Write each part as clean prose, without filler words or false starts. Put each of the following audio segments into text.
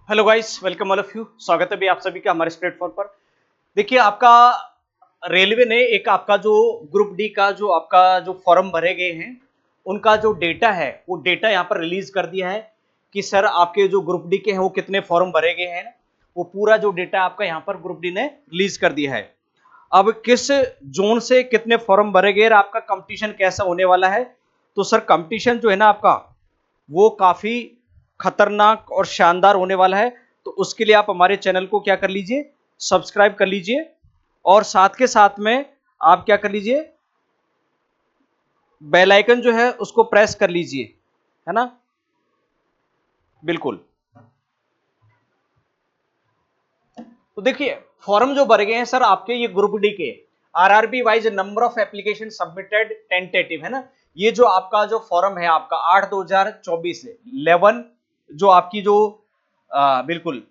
Hello guys, welcome all of you. स्वागत है भी आप सभी का हमारे इस प्लेटफॉर्म पर। देखिए, आपका रेलवे ने एक आपका जो ग्रुप डी का जो आपका जो फॉर्म भरे गए हैं उनका जो डेटा है वो डेटा यहाँ पर रिलीज कर दिया है कि सर आपके जो ग्रुप डी के हैं वो कितने फॉर्म भरे गए हैं। वो पूरा जो डेटा आपका यहाँ पर ग्रुप डी ने रिलीज कर दिया है। अब किस जोन से कितने फॉर्म भरे गए और आपका कंपटीशन कैसा होने वाला है। तो सर कंपटीशन जो है ना आपका वो काफी खतरनाक और शानदार होने वाला है। तो उसके लिए आप हमारे चैनल को क्या कर लीजिए, सब्सक्राइब कर लीजिए और साथ के साथ में आप क्या कर लीजिए, बेल आइकन जो है उसको प्रेस कर लीजिए, है ना। बिल्कुल। तो देखिए, फॉर्म जो भरे गए हैं सर आपके ये ग्रुप डी के RRB wise number of application submitted tentative, है ना। ये जो आपका जो फॉर्म है आपका 8/2024 से 11 जो आपकी जो बिल्कुल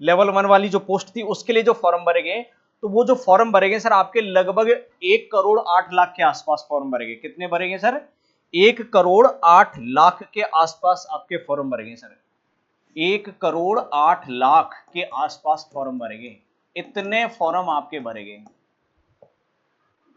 लेवल 1 वाली जो पोस्ट थी उसके लिए जो फॉर्म भरे गए। तो वो जो फॉर्म भरे गए सर आपके लगभग 1 करोड़ 8 लाख के आसपास फॉर्म भरे गए। कितने भरे गए सर? 1 करोड़ 8 लाख के आसपास आपके फॉर्म भरे गए सर। 1 करोड़ 8 लाख के आसपास फॉर्म भरे गए। इतने फॉर्म आपके भरे गए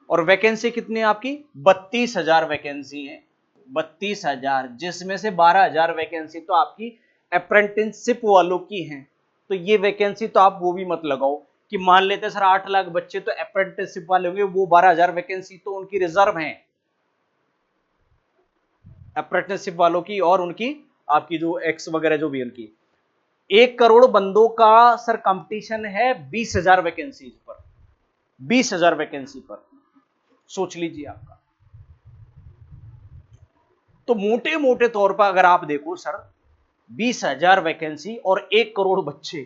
और वैकेंसी कितनी है आपकी? 32,000 वैकेंसी है। 32,000 जिसमें से 12,000 वैकेंसी तो आपकी अप्रेंटिसशिप वालों की है। तो ये वैकेंसी तो आप वो भी मत लगाओ कि मान लेते हैं सर 8 लाख बच्चे तो अप्रेंटिसशिप वाले होंगे, वो 12,000 वैकेंसी तो उनकी रिजर्व है अप्रेंटिसशिप वालों की और उनकी आपकी जो एक्स वगैरह जो भी उनकी। 1 करोड़ बंदों का सर कंपटीशन है 20,000 वैकेंसी पर। 20,000 वैकेंसी पर सोच लीजिए आपका। तो मोटे मोटे तौर पर अगर आप देखो सर 20,000 वैकेंसी और 1 करोड़ बच्चे,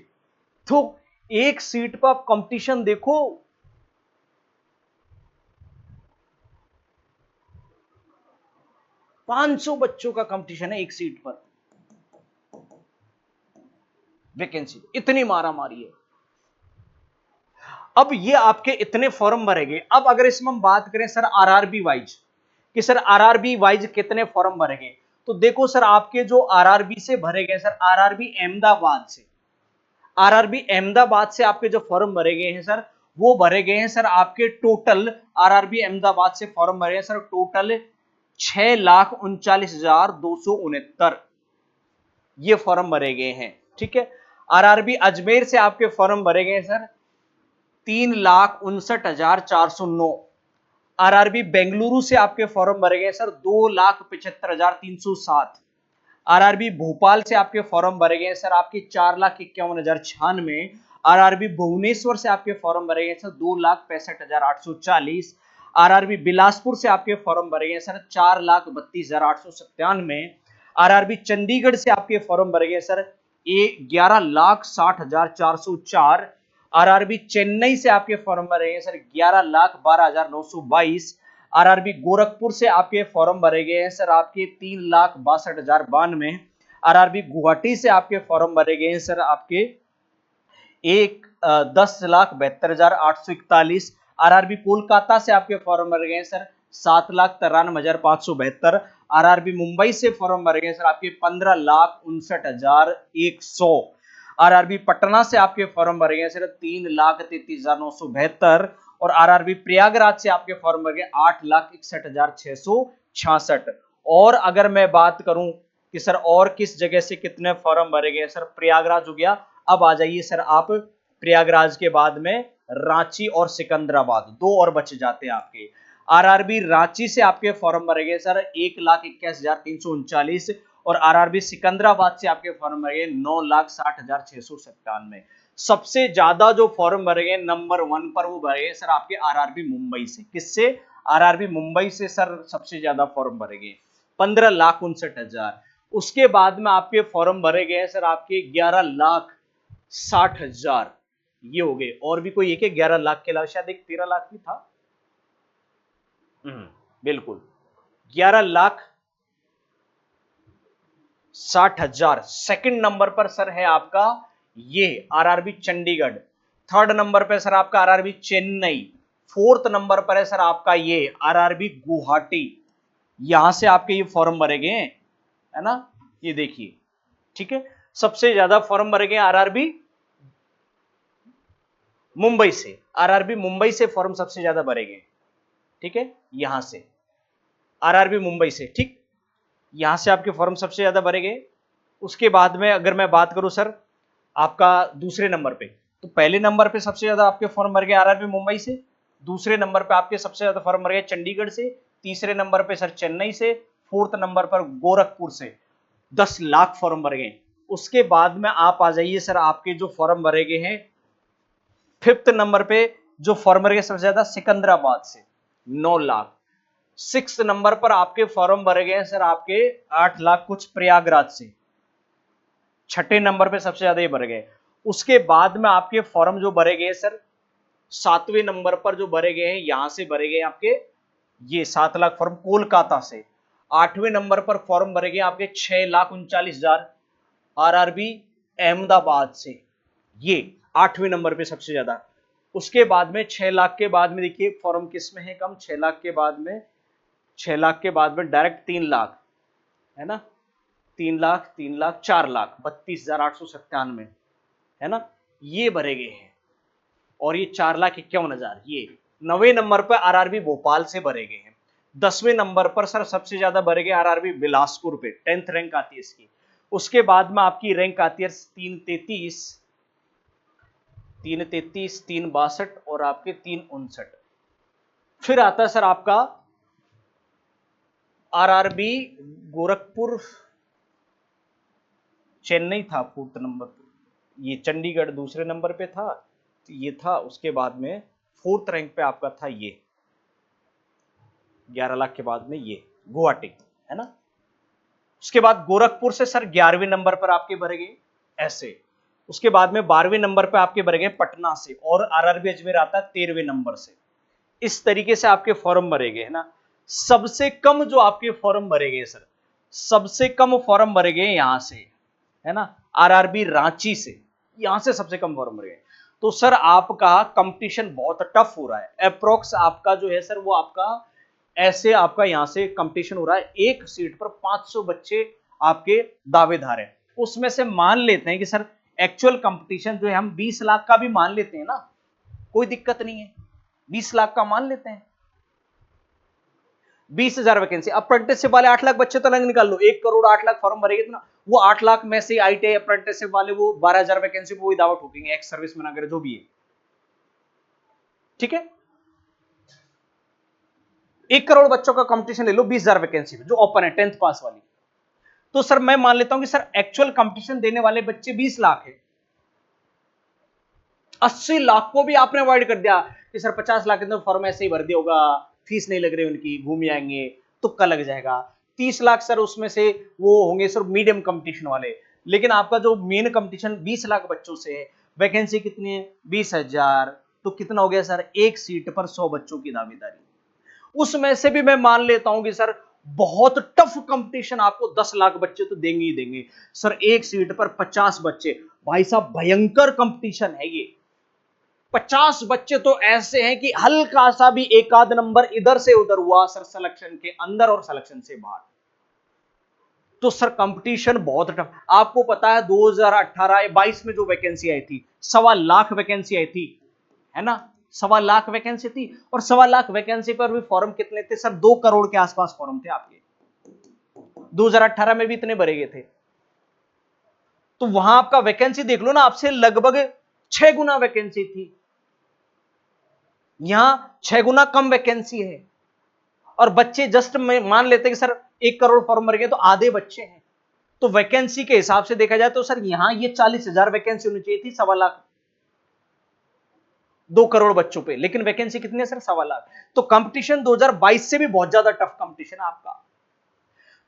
तो एक सीट पर आप कंपटीशन देखो। पांच सौ बच्चों का कंपटीशन है एक सीट पर। वैकेंसी इतनी मारा मारी है। अब ये आपके इतने फॉर्म भरे गए। अब अगर इसमें हम बात करें सर आरआरबी वाइज कि सर आरआरबी वाइज कितने फॉर्म भरे गए, तो देखो सर आपके जो आरआरबी से भरे गए सर आरआरबी अहमदाबाद से, आरआरबी अहमदाबाद से आपके जो फॉर्म भरे गए हैं सर वो भरे गए हैं सर आपके टोटल। आरआरबी अहमदाबाद से फॉर्म भरे हैं सर टोटल 6,39,269 ये फॉर्म भरे गए हैं। ठीक है। आरआरबी अजमेर से आपके फॉर्म भरे गए सर 3,59,409। आरआरबी बेंगलुरु से आपके फॉर्म भरे गए सर 2,75,307। आरआरबी भोपाल से आपके फॉर्म भरे गए सर आपके 4,51,096। आरआरबी भुवनेश्वर से आपके फॉर्म भरे गए सर 2,65,840। आरआरबी बिलासपुर से आपके फॉर्म भरे गए सर 4,32,897। आरआरबी चंडीगढ़ से आपके फॉर्म भरे गए सर 11,60,404। आरआरबी चेन्नई से आपके फॉर्म भरे गए सर 11,12,922। आरआरबी गोरखपुर से आपके फॉर्म भरे गए हैं सर आपके 3,62,092। आरआरबी गुवाहाटी से आपके फॉर्म भरे गए हैं सर आपके 10,72,841। आरआरबी कोलकाता से आपके फॉर्म भरे गए हैं सर 7,93,572। आरआरबी मुंबई से फॉर्म भरे गए सर आपके 15,59,100। आरआरबी पटना से आपके फॉर्म भरे गए सर 3,33,972। और आरआरबी प्रयागराज से आपके फॉर्म भरे गए 8,61,666। और अगर मैं बात करूं कि सर और किस जगह से कितने फॉर्म भरे गए, सर प्रयागराज हो गया। अब आ जाइए सर आप प्रयागराज के बाद में रांची और सिकंदराबाद, दो और बच जाते हैं आपके। आरआरबी रांची से आपके फॉर्म भरे गए सर 1,81,339। और आरआरबी सिकंदराबाद से आपके फॉर्म भरे गए 9,60,697। सबसे ज्यादा जो फॉर्म भरे गए नंबर 1 पर वो भरे गए सर आपके आरआरबी मुंबई से। किससे? आरआरबी मुंबई से सर सबसे ज्यादा फॉर्म भरे गए 15,59,000। उसके बाद में आपके फॉर्म भरे गए सर आपके 11,60,000 ये हो गए। और भी कोई एक है 11 लाख के अलावा, शायद एक 13 लाख भी था। बिल्कुल 11,60,000। सेकंड नंबर पर सर है आपका ये आरआरबी चंडीगढ़। थर्ड नंबर पर सर आपका आरआरबी चेन्नई। फोर्थ नंबर पर है सर आपका ये आरआरबी गुवाहाटी। यहां से आपके ये फॉर्म भरे गए हैं, है ना, ये देखिए। ठीक है। सबसे ज्यादा फॉर्म भरे गए आरआरबी मुंबई से, आरआरबी मुंबई से फॉर्म सबसे ज्यादा भरे गए, ठीक है, यहां से आरआरबी मुंबई से, ठीक, यहां से आपके फॉर्म सबसे ज्यादा भरे गए। उसके बाद में अगर मैं बात करूं सर आपका दूसरे नंबर पे, तो पहले नंबर पे सबसे ज्यादा आपके फॉर्म भर गए आरआरबी मुंबई से, दूसरे नंबर पे आपके सबसे ज्यादा फॉर्म भर गए चंडीगढ़ से, तीसरे नंबर पे सर चेन्नई से, फोर्थ नंबर पर गोरखपुर से 10 लाख फॉर्म भर गए। उसके बाद में आप आ जाइए सर आपके जो फॉर्म भरे गए हैं फिफ्थ नंबर पे जो फॉर्म भरे गए सबसे ज्यादा सिकंदराबाद से 9 लाख, सिक्स नंबर पर आपके फॉर्म भरे गए सर आपके 8 लाख कुछ प्रयागराज से, छठे नंबर पे सबसे ज्यादा ये भरे गए। उसके बाद में आपके फॉर्म जो भरे गए सर सातवें नंबर पर जो भरे गए हैं यहां से भरे गए आपके ये 7 लाख फॉर्म कोलकाता से। आठवें नंबर पर फॉर्म भरे गए आपके 6,39,000 आरआरबी अहमदाबाद से, ये आठवें नंबर पे सबसे ज्यादा। उसके बाद में 6 लाख के बाद में देखिए फॉर्म किस में है कम, 6 लाख के बाद में, 6 लाख के बाद में डायरेक्ट 3 लाख है ना, 3 लाख 3 लाख 4 लाख 32,897 है ना, ये भरे गए हैं। और ये 4,51,000 ये 9वें नंबर पर आरआरबी भोपाल से भरे गए हैं। 10वें नंबर पर सर सबसे ज्यादा भरे गए आरआरबी बिलासपुर पे, 10th रैंक आती है इसकी। उसके बाद में आपकी रैंक आती है 333, 333, 362 और आपके 359। फिर आता है सर आपका आरआरबी गोरखपुर, चेन्नई था फोर्थ नंबर पर, ये चंडीगढ़ दूसरे नंबर पे था, ये था। उसके बाद में फोर्थ रैंक पे आपका था ये 11 लाख के बाद में ये गुवाहाटी है ना। उसके बाद गोरखपुर से सर 11वें नंबर पर आपके भरे गए ऐसे। उसके बाद में 12वें नंबर पर आपके भरे गए पटना से, और आरआरबी अजमेर आता है 13वें नंबर से। इस तरीके से आपके फॉर्म भरे गए है ना। सबसे कम जो आपके फॉर्म भरे गए सर, सबसे कम फॉर्म भरे गए यहां से है ना, आरआरबी रांची से, यहां से सबसे कम फॉर्म भरे गए। तो सर आपका कंपटीशन बहुत टफ हो रहा है। अप्रोक्स आपका जो है सर वो आपका ऐसे आपका यहां से कंपटीशन हो रहा है, एक सीट पर 500 बच्चे आपके दावेदार हैं। उसमें से मान लेते हैं कि सर एक्चुअल कंपटीशन जो है हम 20 लाख का भी मान लेते हैं ना, कोई दिक्कत नहीं है, 20 लाख का मान लेते हैं, 20,000 वैकेंसी। अप्रेंटिसशिप वाले 8 लाख बच्चे तो अलग निकाल लो, 1 करोड़ 8 लाख फॉर्म भरेंगे तो ना, वो 8 लाख में से आईटीआई अप्रेंटिसशिप वाले वो 12,000 वैकेंसी को दावा ठोकेंगे, एक्स सर्विस में अगर जो भी है, ठीक है। 1 करोड़ बच्चों का कंपटीशन ले लो 20,000 वैकेंसी में जो ओपन है 10th पास वाली, तो सर मैं मान लेता हूं कि सर एक्चुअल कंपटीशन देने वाले बच्चे 20 लाख है। 80 लाख को भी आपने अवॉइड कर दिया कि सर 50 लाख के अंदर फॉर्म ऐसे ही भर दिया होगा, फीस नहीं लग रही उनकी, घूम आएंगे, तुक्का लग जाएगा। 30 लाख सर उसमें से वो होंगे सर मीडियम कंपटीशन वाले। लेकिन आपका जो मेन कंपटीशन 20 लाख बच्चों से है, वैकेंसी कितनी है 20,000, तो कितना हो गया सर, एक सीट पर 100 बच्चों की दावेदारी। उसमें से भी मैं मान लेता हूं कि सर बहुत टफ कंपटीशन, आपको 10 लाख बच्चे तो देंगे ही देंगे सर, एक सीट पर 50 बच्चे, भाई साहब भयंकर कंपटीशन है ये। 50 बच्चे तो ऐसे हैं कि हल्का सा भी एक आध नंबर इधर से उधर हुआ सर सिलेक्शन के अंदर और सिलेक्शन से बाहर, तो सर कंपटीशन बहुत टफ। आपको पता है 2018-22 में जो वैकेंसी आई थी 1.25 लाख वैकेंसी आई थी है ना, 1.25 लाख वैकेंसी थी, और 1.25 लाख वैकेंसी पर भी फॉर्म कितने थे सर, 2 करोड़ के आसपास फॉर्म थे आपके, 2018 में भी इतने भरे गए थे। तो वहां आपका वैकेंसी देख लो ना, आपसे लगभग 6 गुना वैकेंसी थी, यहां 6 गुना कम वैकेंसी है। और बच्चे जस्ट मान लेते कि सर 1 करोड़ फॉर्म भर गए तो आधे बच्चे हैं, तो वैकेंसी के हिसाब से देखा जाए तो सर यहां ये 40,000 वैकेंसी होनी चाहिए थी 1.25 लाख 2 करोड़ बच्चों पे, लेकिन वैकेंसी कितनी है सर 1.25 लाख। तो कंपटीशन 2022 से भी बहुत ज्यादा टफ कंपटीशन है आपका,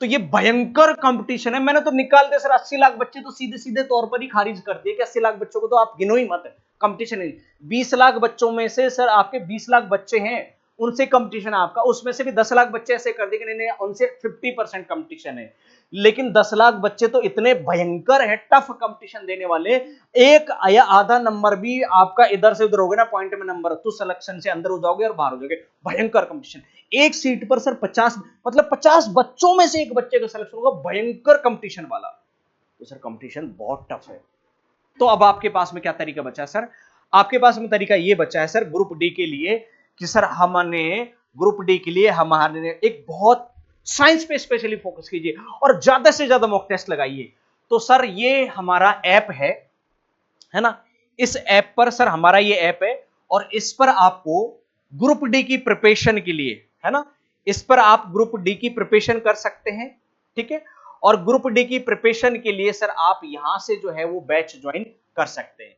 तो ये भयंकर कंपटीशन है। मैंने तो निकाल दिया सर 80 लाख बच्चे तो सीधे सीधे तौर पर ही खारिज कर दिए कि 80 लाख बच्चों को तो आप गिनो ही मत, कंपटीशन है। 20 लाख बच्चों में से सर आपके 20 लाख बच्चे हैं, उनसे कंपटीशन है आपका, उसमें से भी 10 लाख बच्चे ऐसे कर दिए कि नहीं उनसे 50% कंपटीशन है। लेकिन 10 लाख बच्चे तो इतने भयंकर है, टफ कंपटीशन देने वाले, एक या आधा नंबर भी आपका इधर से उधर हो गया ना पॉइंट में नंबर, तो सिलेक्शन से अंदर हो जाओगे और बाहर हो जाओगे। भयंकर कंपटीशन, एक सीट पर सर 50, मतलब 50 बच्चों में से एक बच्चे का सिलेक्शन होगा, भयंकर कंपटीशन वाला। तो सर कंपटीशन बहुत टफ है। तो अब आपके पास में क्या तरीका बचा है सर? आपके पास में तरीका ये बचा है सर ग्रुप डी के लिए कि सर हमने ग्रुप डी के लिए हमारे एक बहुत साइंस पे स्पेशली फोकस कीजिए और ज्यादा से ज्यादा मॉक टेस्ट लगाइए। तो सर ये हमारा ऐप है ना, इस ऐप पर सर हमारा ये ऐप है और इस पर आपको ग्रुप डी की प्रिपरेशन के लिए, है ना, इस पर आप ग्रुप डी की प्रिपरेशन कर सकते हैं, ठीक है। और ग्रुप डी की प्रिपरेशन के लिए सर आप यहां से जो है वो बैच ज्वाइन कर सकते हैं।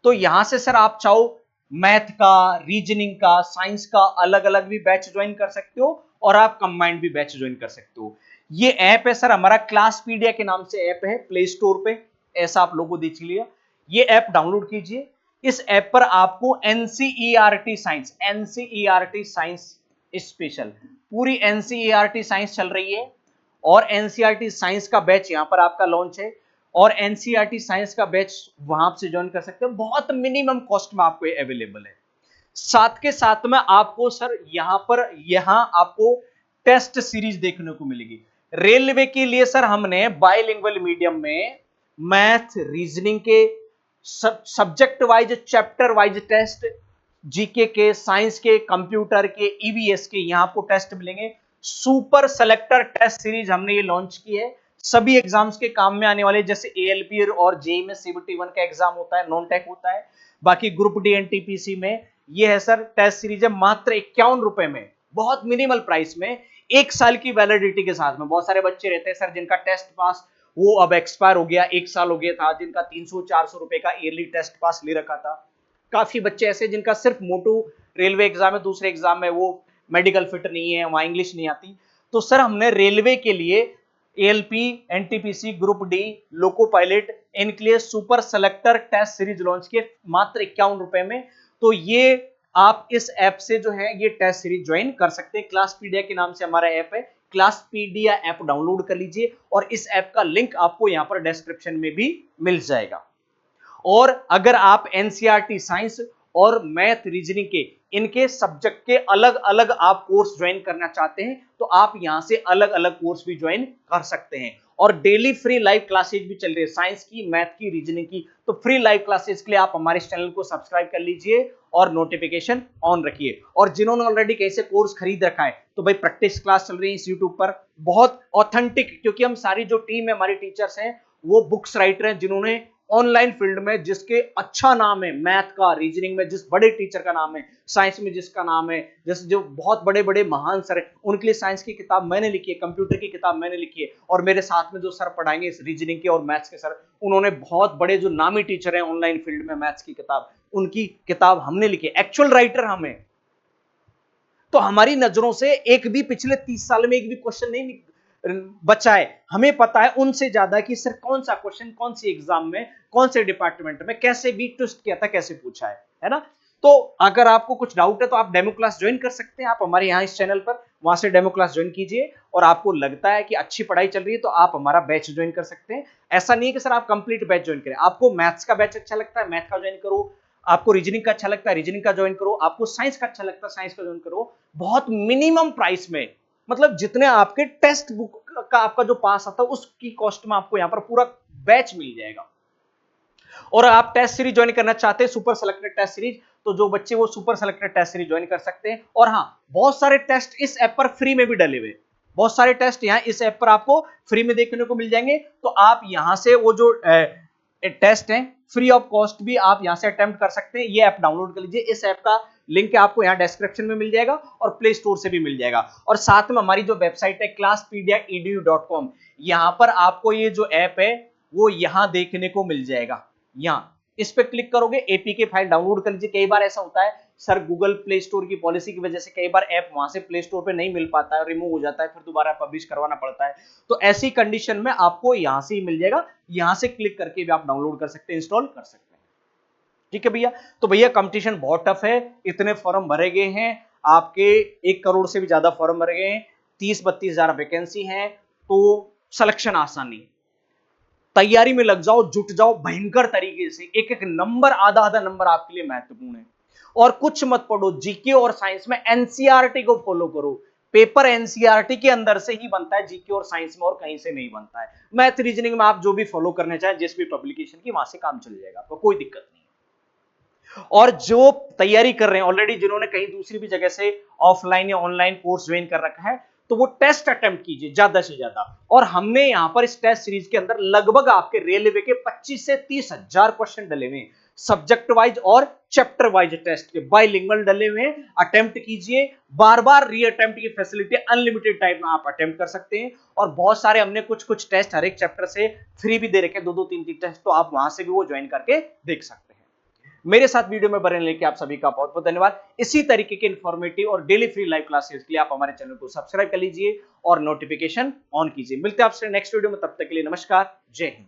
तो यहां से सर आप चाहो मैथ का, रीजनिंग का, साइंस का अलग अलग भी बैच ज्वाइन कर सकते हो और आप कंबाइंड भी बैच ज्वाइन कर सकते हो। ये ऐप है सर हमारा क्लासपीडिया के नाम से ऐप है, प्ले स्टोर पे ऐसा आप लोगों को देख लिया। ये ऐप डाउनलोड कीजिए। इस ऐप पर आपको एनसीईआरटी साइंस स्पेशल, पूरी एनसीईआरटी साइंस चल रही है और एनसीईआरटी साइंस का बैच यहां पर आपका लॉन्च है और एनसीईआरटी साइंस का बैच वहां से ज्वाइन कर सकते हैं, बहुत मिनिमम कॉस्ट में आपको अवेलेबल है। साथ के साथ में आपको सर यहां आपको टेस्ट सीरीज देखने को मिलेगी। रेलवे के लिए सर हमने बाइलिंगुअल मीडियम में मैथ, रीजनिंग के subject wise, chapter wise test, GK के, साइंस के, कंप्यूटर के, ईवीएस के, यहां आपको टेस्ट मिलेंगे। सुपर सेलेक्टर टेस्ट सीरीज हमने ये लॉन्च की है, सभी एग्जाम्स के काम में आने वाले, जैसे एएलपी और जेईई में सीबीटी 1 का एग्जाम होता है, नॉन टेक होता है। बाकी ग्रुप डी एनटीपीसी में ये है सर टेस्ट सीरीज है, मात्र 51 रुपए में, बहुत मिनिमल प्राइस में, 1 साल की वैलिडिटी के साथ में। बहुत सारे बच्चे रहते हैं सर जिनका टेस्ट पास वो अब एक्सपायर हो गया, 1 साल हो गया था, जिनका 300-400 रुपए का ईयरली टेस्ट पास ले रखा था। काफी बच्चे ऐसे जिनका सिर्फ मोटू रेलवे एग्जाम है, दूसरे एग्जाम में वो मेडिकल फिट नहीं है, वहां इंग्लिश नहीं आती। तो सर हमने रेलवे के लिए ALP, NTPC, group D, loco pilot, इनके लिए super selector test series launch किए मात्र 51 रुपए में। तो ये आप इस ऐप से जो है ये टेस्ट सीरीज ज्वाइन कर सकते हैं। क्लासपीडिया के नाम से हमारा ऐप है, क्लासपीडिया ऐप डाउनलोड कर लीजिए और इस ऐप का लिंक आपको यहां पर डिस्क्रिप्शन में भी मिल जाएगा। और अगर आप एनसीईआरटी साइंस और मैथ, रीजनिंग के इनके सब्जेक्ट के अलग अलग आप कोर्स ज्वाइन करना चाहते हैं तो आप यहां से अलग अलग कोर्स भी ज्वाइन कर सकते हैं। और डेली फ्री लाइव क्लासेज भी चल रही है, साइंस की, मैथ की, रीजनिंग की। तो फ्री लाइव क्लासेज के लिए आप हमारे चैनल को सब्सक्राइब कर लीजिए और नोटिफिकेशन ऑन रखिए। और जिन्होंने ऑलरेडी कहीं से कोर्स खरीद रखा है तो भाई प्रैक्टिस क्लास चल रही है इस यूट्यूब पर, बहुत ऑथेंटिक, क्योंकि हम सारी जो टीम है हमारी टीचर्स हैं वो बुक्स राइटर हैं जिन्होंने ऑनलाइन फील्ड में, जिसके अच्छा नाम है, मैथ का, रीजनिंग में जिस बड़े टीचर का नाम है, साइंस में जिसका नाम है, जैसे जो बहुत बड़े बड़े महान सर है, उनके लिए साइंस की किताब मैंने लिखी है, कंप्यूटर की किताब मैंने लिखी है। और मेरे साथ में जो सर पढ़ाएंगे रीजनिंग के और मैथ्स के सर, उन्होंने बहुत बड़े जो नामी टीचर हैं ऑनलाइन फील्ड में मैथ्स की किताब, उनकी किताब हमने लिखी है, एक्चुअल राइटर हमें। तो हमारी नजरों से एक भी पिछले 30 साल में एक भी क्वेश्चन नहीं बचा है। हमें पता है उनसे ज्यादा कि सर कौन सा क्वेश्चन कौन सी एग्जाम में, कौन से डिपार्टमेंट में कैसे भी ट्विस्ट किया था, कैसे पूछा है ना। तो अगर आपको कुछ डाउट है तो आप डेमो क्लास ज्वाइन कर सकते हैं, आप हमारे यहाँ इस चैनल पर, वहां से डेमो क्लास ज्वाइन कीजिए। और आपको लगता है कि अच्छी पढ़ाई चल रही है तो आप हमारा बैच ज्वाइन कर सकते हैं। ऐसा नहीं है कि सर आप कंप्लीट बैच ज्वाइन करें, आपको मैथ्स का बैच अच्छा लगता है मैथ का ज्वाइन करो, आपको रीजनिंग का अच्छा लगता है रीजनिंग का ज्वाइन करो, आपको साइंस का अच्छा लगता है साइंस का ज्वाइन करो। बहुत मिनिमम प्राइस में, मतलब जितने आपके टेक्स्ट बुक का आपका जो पास आता है उसकी कॉस्ट में आपको यहां पर पूरा बैच मिल जाएगा। और आप टेस्ट सीरीज ज्वाइन करना चाहते हैं, सुपर सेलेक्टेड टेस्ट सीरीज, तो जो बच्चे वो super selected test series join कर सकते हैं। और हाँ, बहुत सारे टेस्ट इस ऐप पर फ्री में भी डले हुए, बहुत सारे टेस्ट यहाँ इस ऐप पर आपको फ्री में देखने को मिल जाएंगे। तो आप यहां से वो जो टेस्ट है फ्री ऑफ कॉस्ट भी आप यहां से अटेम्प्ट कर सकते हैं। ये ऐप डाउनलोड कर लीजिए, इस ऐप का लिंक आपको यहाँ डिस्क्रिप्शन में मिल जाएगा और प्ले स्टोर से भी मिल जाएगा। और साथ में हमारी जो वेबसाइट है classpedia.edu.com, यहां पर आपको ये जो ऐप है वो यहां देखने को मिल जाएगा। यहाँ इस पे क्लिक करोगे, एपीके फाइल डाउनलोड कर लीजिए। कई बार ऐसा होता है सर गूगल प्ले स्टोर की पॉलिसी की वजह से कई बार ऐप वहां से प्ले स्टोर पे नहीं मिल पाता है, रिमूव हो जाता है, फिर दोबारा पब्लिश करवाना पड़ता है। तो ऐसी कंडीशन में आपको यहां से ही मिल जाएगा, यहां से क्लिक करके भी आप डाउनलोड कर सकते हैं, इंस्टॉल कर सकते हैं। ठीक है भैया। तो भैया कंपटीशन बहुत टफ है, इतने फॉर्म भरे गए हैं, आपके 1 करोड़ से भी ज्यादा फॉर्म भरे गए हैं, 30-32 हजार वैकेंसी है, तो सिलेक्शन आसान नहीं। तैयारी में लग जाओ, जुट जाओ भयंकर तरीके से, एक एक नंबर, आधा आधा नंबर आपके लिए महत्वपूर्ण है। और कुछ मत पढ़ो, जीके और साइंस में एनसीईआरटी को फॉलो करो, पेपर एनसीईआरटी के अंदर से ही बनता है, जीके और साइंस में और कहीं से नहीं बनता है। मैथ रीजनिंग में आप जो भी फॉलो करना चाहें जिस भी पब्लिकेशन की, वहां से काम चल जाएगा, आपको कोई दिक्कत नहीं है। और जो तैयारी कर रहे हैं ऑलरेडी, जिन्होंने कहीं दूसरी भी जगह से ऑफलाइन या ऑनलाइन कोर्स ज्वाइन कर रखा है, तो वो टेस्ट अटेम्प्ट कीजिए ज्यादा से ज्यादा। और हमने यहां पर इस टेस्ट सीरीज के अंदर लगभग आपके रेलवे के 25 से 30 हजार क्वेश्चन डले हुए, सब्जेक्ट वाइज और चैप्टर वाइज टेस्ट के बाइलिंगुअल डले हुए। अटेम्प्ट कीजिए, बार बार री अटेम्प्ट की फैसिलिटी अनलिमिटेड टाइम में आप अटेम्प्ट कर सकते हैं। और बहुत सारे हमने कुछ कुछ टेस्ट हर एक चैप्टर से फ्री भी दे रखे हैं, 2-2 3-3 टेस्ट, तो आप वहां से भी वो ज्वाइन करके देख सकते हैं। मेरे साथ वीडियो में बने लेके आप सभी का बहुत बहुत धन्यवाद। इसी तरीके के इंफॉर्मेटिव और डेली फ्री लाइव क्लासेस के लिए आप हमारे चैनल को सब्सक्राइब कर लीजिए और नोटिफिकेशन ऑन कीजिए। मिलते हैं आपसे नेक्स्ट वीडियो में, तब तक के लिए नमस्कार, जय हिंद।